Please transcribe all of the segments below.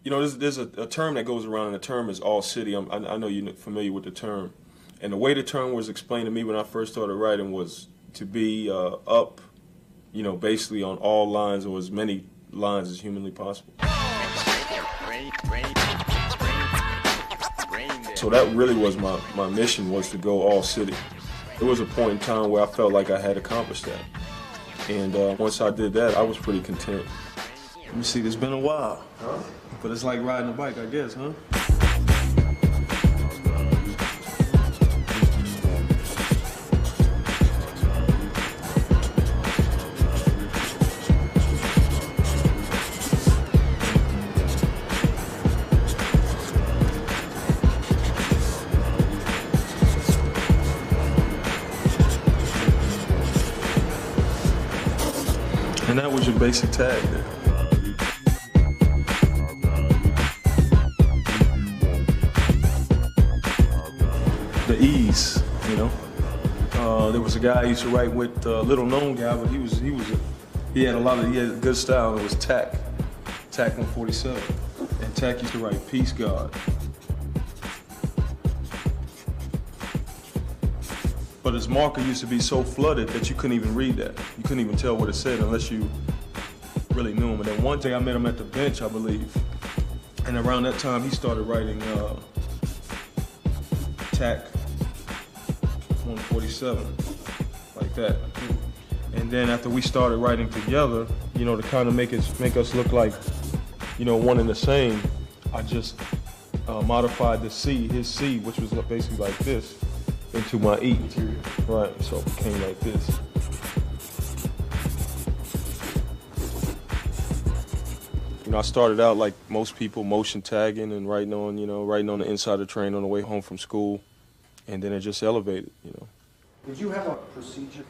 You know, there's a term that goes around, and the term is all city. I know you're familiar with the term. And the way the term was explained to me when I first started writing was to be up, you know, basically on all lines or as many lines as humanly possible. So that really was my mission, was to go all city. There was a point in time where I felt like I had accomplished that. And once I did that, I was pretty content. Let me see, it's been a while. Huh? But it's like riding a bike, I guess, huh? And that was your basic tag there. The ease, you know. There was a guy I used to write with, a little known guy, but he had good style. It was Tack 147, and Tack used to write Peace God. But his marker used to be so flooded that you couldn't even read that. You couldn't even tell what it said unless you really knew him. And then one day I met him at the bench, I believe, and around that time he started writing Tack 147, like that. And then after we started writing together, you know, to kind of make us look like, you know, one and the same, I just modified the C, his C, which was basically like this, into my E. Right, so it became like this. You know, I started out like most people, motion tagging and writing on the inside of the train on the way home from school, and then it just elevated, you know. Did you have a procedure?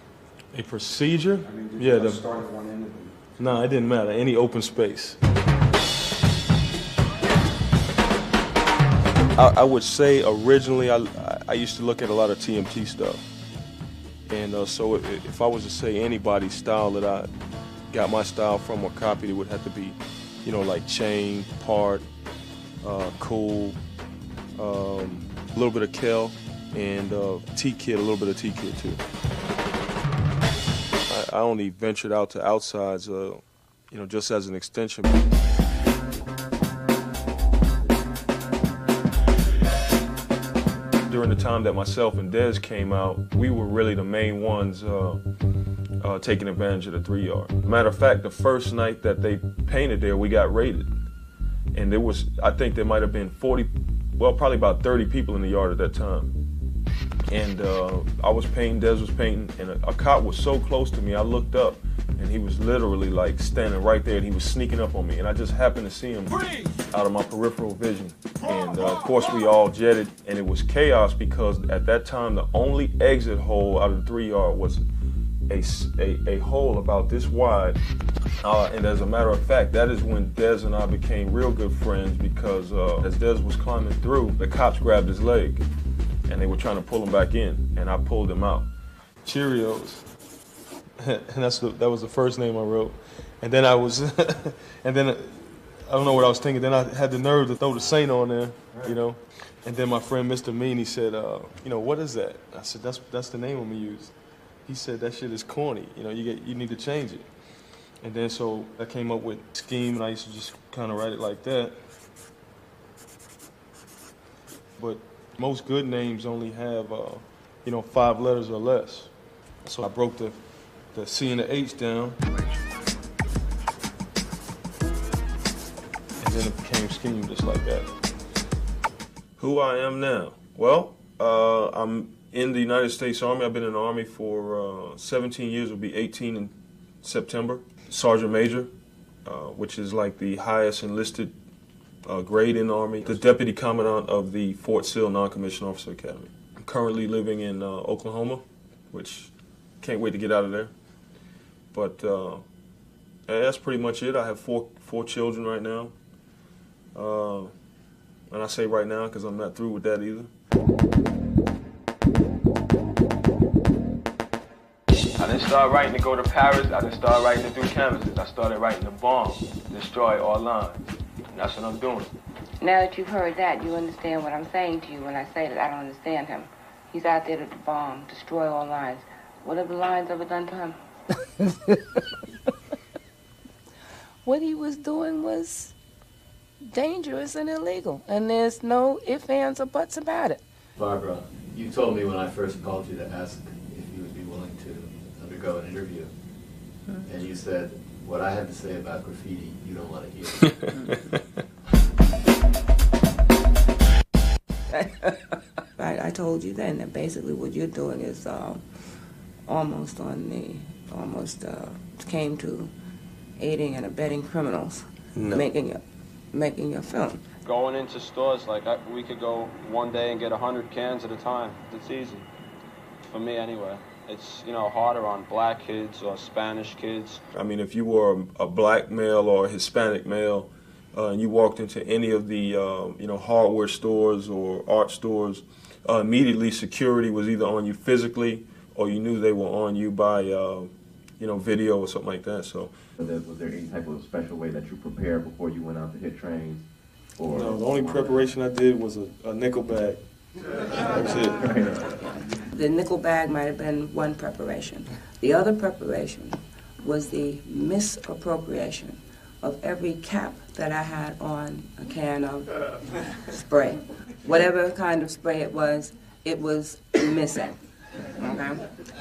A procedure? I mean, did yeah, you start at one end? No, it didn't matter. Any open space. I would say originally I used to look at a lot of TMT stuff, and so if I was to say anybody's style that I got my style from or copied, it would have to be, you know, like Chain, Part, Cool, a little bit of Kel, and T-Kid, a little bit of T-Kid too. I only ventured out to outsides, you know, just as an extension. During the time that myself and Dez came out, we were really the main ones taking advantage of the 3-yard. Matter of fact, the first night that they painted there, we got raided. And there was, I think there might have been probably about 30 people in the yard at that time. And I was painting, Dez was painting, and a cop was so close to me, I looked up, and he was literally like standing right there, and he was sneaking up on me, and I just happened to see him out of my peripheral vision. And of course we all jetted, and it was chaos because at that time the only exit hole out of the 3-yard was a hole about this wide. And as a matter of fact, that is when Dez and I became real good friends, because as Dez was climbing through, the cops grabbed his leg, and they were trying to pull him back in, and I pulled him out. Cheerios. And that was the first name I wrote. And then I don't know what I was thinking. Then I had the nerve to throw the Saint on there, you know. And then my friend Mr. Mean, he said, you know, what is that? I said, that's the name I'm gonna use. He said, that shit is corny. You know, you need to change it. And then so I came up with SKEME, and I used to just kind of write it like that. But most good names only have, you know, 5 letters or less. So I broke the C and the H down, and then it became SKEME just like that. Who I am now? Well, I'm in the United States Army. I've been in the Army for 17 years. It'll be 18 in September. Sergeant Major, which is like the highest enlisted grade in the Army. The Deputy Commandant of the Fort Sill Non-Commissioned Officer Academy. I'm currently living in Oklahoma, which can't wait to get out of there. But that's pretty much it. I have four children right now. And I say right now because I'm not through with that either. I didn't start writing to go to Paris. I didn't start writing to do canvases. I started writing to bomb, destroy all lines. And that's what I'm doing. Now that you've heard that, you understand what I'm saying to you when I say that I don't understand him. He's out there to bomb, destroy all lines. What have the lines ever done to him? What he was doing was dangerous and illegal, and there's no ifs, ands, or buts about it. Barbara, you told me when I first called you to ask if you would be willing to undergo an interview, and you said, what I have to say about graffiti, you don't want to hear. I told you then that basically what you're doing is almost came to aiding and abetting criminals, making a film. Going into stores, like we could go one day and get 100 cans at a time. It's easy, for me anyway. It's, harder on black kids or Spanish kids. I mean, if you were a black male or a Hispanic male, and you walked into any of the, hardware stores or art stores, immediately security was either on you physically or you knew they were on you by, video or something like that. So, was there any type of special way that you prepared before you went out to hit trains? Or no, the only preparation I did was a nickel bag. That's it. The nickel bag might have been one preparation. The other preparation was the misappropriation of every cap that I had on a can of spray. Whatever kind of spray it was missing. Okay?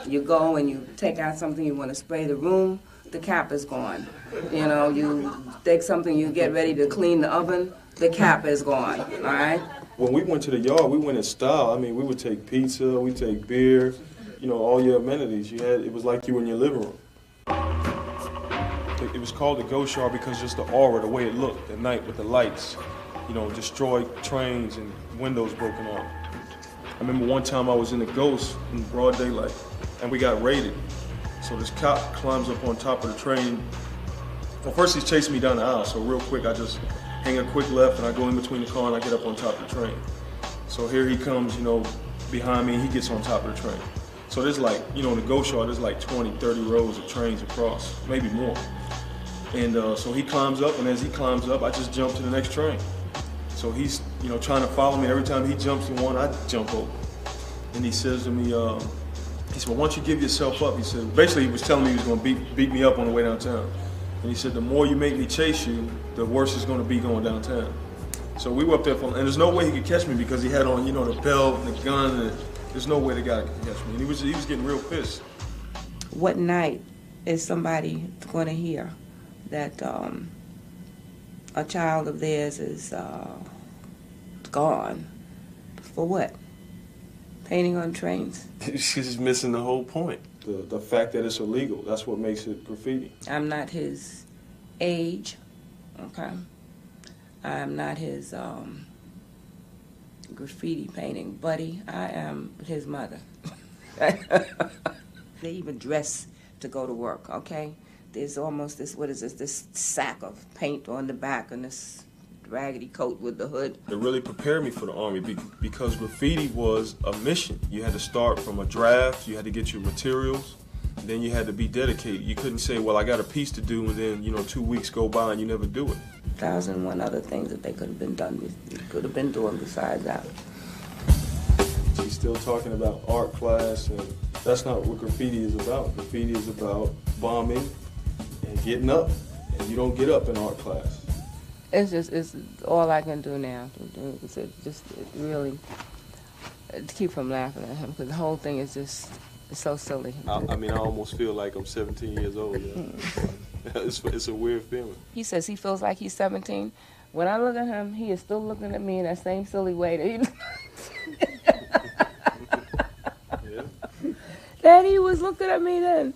You go and you take out something you want to spray the room, the cap is gone. You take something, you get ready to clean the oven, the cap is gone, all right? When we went to the yard, we went in style. I mean, we would take pizza, we'd take beer, all your amenities. It was like you were in your living room. It was called the Ghost Yard because just the aura, the way it looked at night with the lights, destroyed trains and windows broken out. I remember one time I was in the Ghost in broad daylight, and we got raided. So this cop climbs up on top of the train. Well, first he's chasing me down the aisle, so real quick I just hang a quick left and I go in between the car and I get up on top of the train. So here he comes, behind me, he gets on top of the train. So there's like, in the Ghost Yard, there's like 20, 30 rows of trains across, maybe more. And so he climbs up, and as he climbs up, I just jump to the next train. So he's, trying to follow me. Every time he jumps to one, I jump over. And he says to me, he said, well, once you give yourself up, he said, basically he was telling me he was going to beat me up on the way downtown. And he said, the more you make me chase you, the worse it's going to be going downtown. So we were up there, and there's no way he could catch me because he had on, the belt and the gun, and there's no way the guy could catch me. And he was getting real pissed. What night is somebody going to hear that a child of theirs is gone? For what? Painting on trains? She's missing the whole point. The fact that it's illegal, that's what makes it graffiti. I'm not his age, okay? I'm not his graffiti painting buddy. I am his mother. They even dress to go to work, okay? There's almost this sack of paint on the back and this raggedy coat with the hood. It really prepared me for the Army because graffiti was a mission. You had to start from a draft, you had to get your materials, and then you had to be dedicated. You couldn't say, well, I got a piece to do, and then 2 weeks go by and you never do it. 1,001 other things that they could have been doing besides that. She's still talking about art class, and that's not what graffiti is about. Graffiti is about bombing and getting up, and you don't get up in art class. It's all I can do now. It's really to keep from laughing at him, because the whole thing is just so silly. I mean, I almost feel like I'm 17 years old. Yeah. It's a weird feeling. He says he feels like he's 17. When I look at him, he is still looking at me in that same silly way that he was looking at me then.